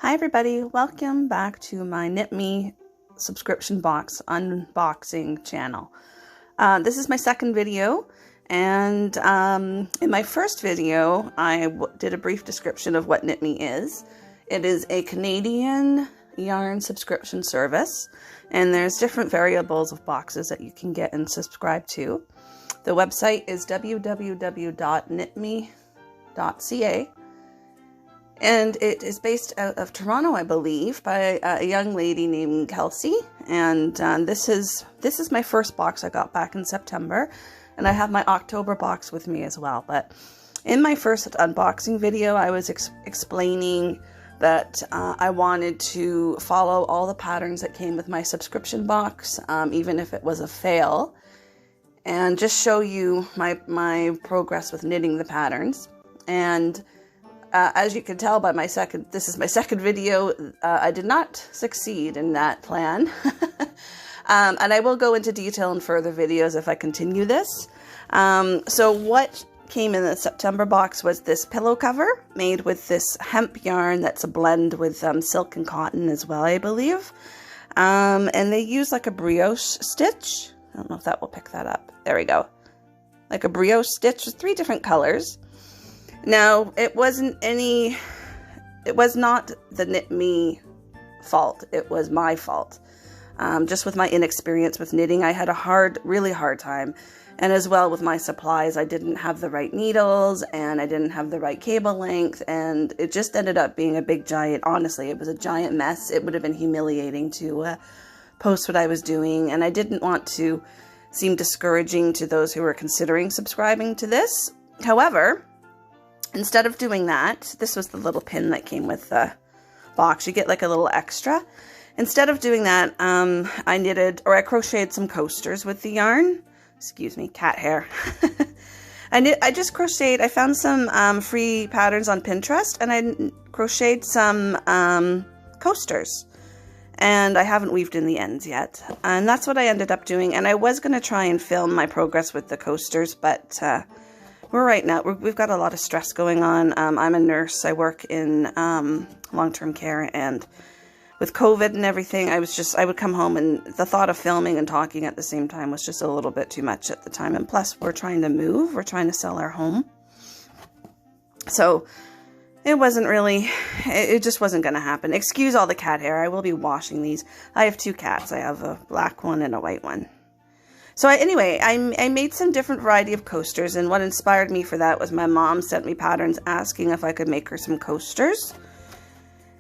Hi everybody, welcome back to my Knit Me subscription box unboxing channel. This is my second video, and in my first video I did a brief description of what Knit Me is. It is a Canadian yarn subscription service, and there's different variables of boxes that you can get and subscribe to. The website is www.knitme.ca. And it is based out of Toronto, I believe, by a young lady named Kelsey. And this is my first box I got back in September, and I have my October box with me as well. But in my first unboxing video, I was explaining that I wanted to follow all the patterns that came with my subscription box, even if it was a fail, and just show you my progress with knitting the patterns. And as you can tell by this is my second video, I did not succeed in that plan. And I will go into detail in further videos if I continue this. So what came in the September box was this pillow cover made with this hemp yarn that's a blend with silk and cotton as well, I believe. And they use like a brioche stitch. I don't know if that will pick that up. There we go. Like a brioche stitch with 3 different colors. Now, it was not the Knit Me fault. It was my fault. Just with my inexperience with knitting, I had a really hard time. And as well with my supplies, I didn't have the right needles and I didn't have the right cable length. And it just ended up being a big giant, honestly, it was a giant mess. It would have been humiliating to post what I was doing. And I didn't want to seem discouraging to those who were considering subscribing to this. However, instead of doing that, this was the little pin that came with the box. You get like a little extra. Instead of doing that, I crocheted some coasters with the yarn. Excuse me, cat hair. I just crocheted, I found some free patterns on Pinterest, and I crocheted some coasters. And I haven't weaved in the ends yet. And that's what I ended up doing. And I was going to try and film my progress with the coasters, but we've got a lot of stress going on. I'm a nurse. I work in long-term care, and with COVID and everything, I would come home and the thought of filming and talking at the same time was just a little bit too much at the time. And plus, we're trying to move. We're trying to sell our home. So it just wasn't going to happen. Excuse all the cat hair. I will be washing these. I have 2 cats. I have a black one and a white one. So anyway, I made some different variety of coasters, and what inspired me for that was my mom sent me patterns asking if I could make her some coasters.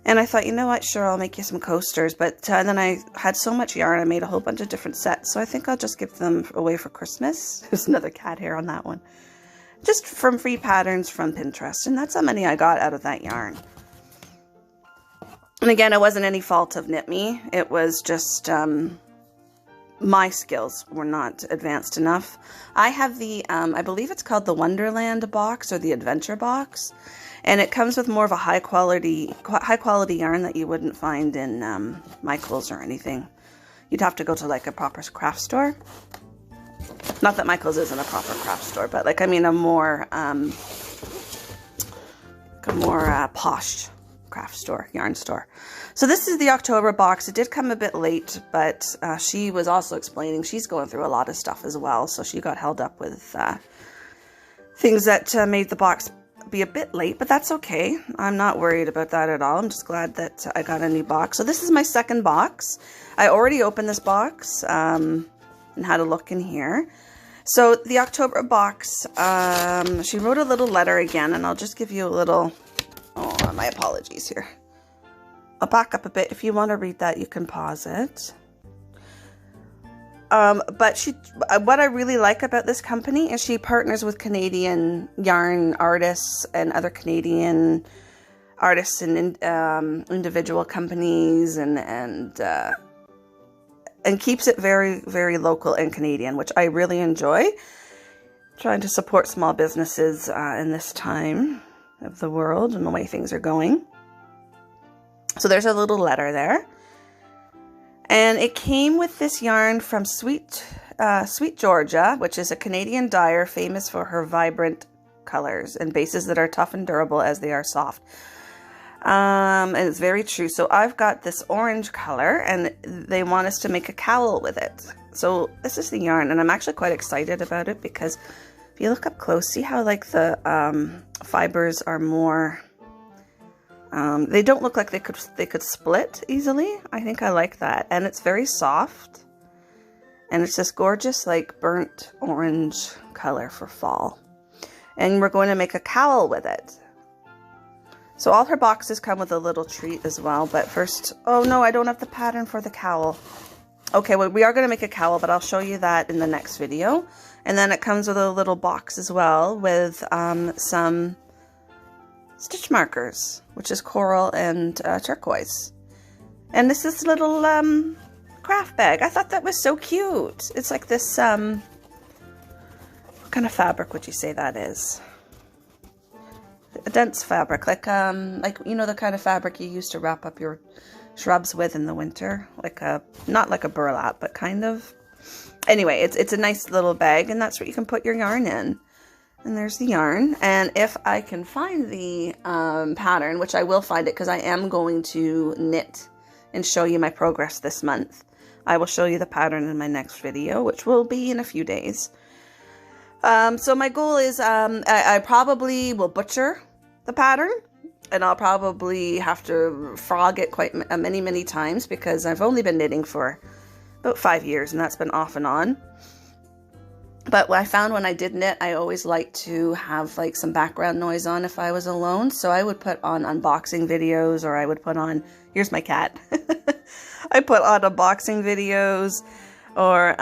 And I thought, you know what, sure, I'll make you some coasters. But then I had so much yarn, I made a whole bunch of different sets. So I think I'll just give them away for Christmas. There's another cat hair on that one. Just from free patterns from Pinterest. And that's how many I got out of that yarn. And again, it wasn't any fault of Knit Me. It was just my skills were not advanced enough. I have the, I believe it's called the Wonderland box or the Adventure box. And it comes with more of a high quality yarn that you wouldn't find in Michael's or anything. You'd have to go to like a proper craft store. Not that Michael's isn't a proper craft store, but like, I mean, a more posh craft store, yarn store. So this is the October box. It did come a bit late, but she was also explaining she's going through a lot of stuff as well. So she got held up with things that made the box be a bit late, but that's okay. I'm not worried about that at all. I'm just glad that I got a new box. So this is my second box. I already opened this box and had a look in here. So the October box, she wrote a little letter again, and I'll just give you a little, my apologies here. I'll back up a bit. If you want to read that, you can pause it. But what I really like about this company is she partners with Canadian yarn artists and other Canadian artists and individual companies and keeps it very, very local and Canadian, which I really enjoy. Trying to support small businesses in this time of the world and the way things are going. So there's a little letter there. And it came with this yarn from Sweet Georgia, which is a Canadian dyer famous for her vibrant colors and bases that are tough and durable as they are soft. And it's very true. So I've got this orange color and they want us to make a cowl with it. So this is the yarn, and I'm actually quite excited about it because if you look up close, see how like the fibers are more, they don't look like they could split easily. I think I like that. And it's very soft. And it's this gorgeous like burnt orange color for fall. And we're going to make a cowl with it. So all her boxes come with a little treat as well. But first, oh no, I don't have the pattern for the cowl. Okay, well, we are going to make a cowl, but I'll show you that in the next video. And then it comes with a little box as well with some stitch markers, which is coral and turquoise. And this is little craft bag. I thought that was so cute. It's like this, what kind of fabric would you say that is? A dense fabric, like you know, the kind of fabric you use to wrap up your shrubs with in the winter, like not like a burlap, but kind of. Anyway, it's a nice little bag, and that's what you can put your yarn in. And there's the yarn. And if I can find the pattern, which I will find it because I am going to knit and show you my progress this month. I will show you the pattern in my next video, which will be in a few days. So my goal is I probably will butcher the pattern, and I'll probably have to frog it quite many times because I've only been knitting for about 5 years, and that's been off and on. But what I found when I did knit, I always liked to have like some background noise on if I was alone. So I would put on unboxing videos, or I would put on, here's my cat. I put on unboxing videos, or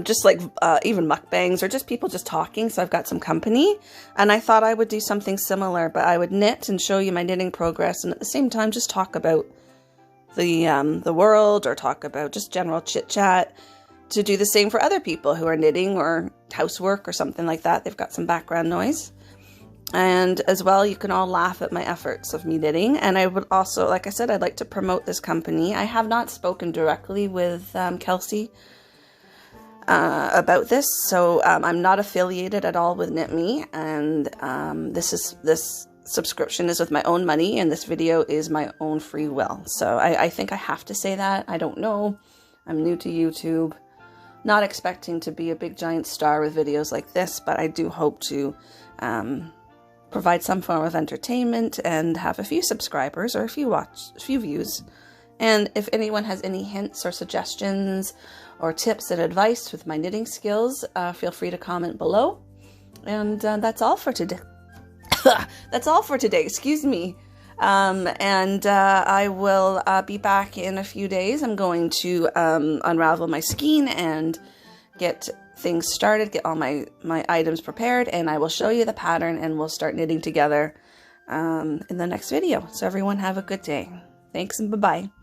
just like even mukbangs, or just people just talking. So I've got some company, and I thought I would do something similar, but I would knit and show you my knitting progress, and at the same time just talk about the world, or talk about just general chit chat, to do the same for other people who are knitting or housework or something like that. They've got some background noise. And as well, you can all laugh at my efforts of me knitting. And I would also, like I said, I'd like to promote this company. I have not spoken directly with Kelsey about this, so I'm not affiliated at all with Knit Me, and this subscription is with my own money, and this video is my own free will. So I think I have to say that. I don't know. I'm new to YouTube. Not expecting to be a big giant star with videos like this, but I do hope to provide some form of entertainment and have a few subscribers or a few views. And if anyone has any hints or suggestions or tips and advice with my knitting skills, feel free to comment below. And that's all for today. That's all for today, excuse me. I will be back in a few days. I'm going to unravel my skein and get things started, get all my items prepared, and I will show you the pattern, and we'll start knitting together in the next video. So everyone have a good day. Thanks, and bye-bye.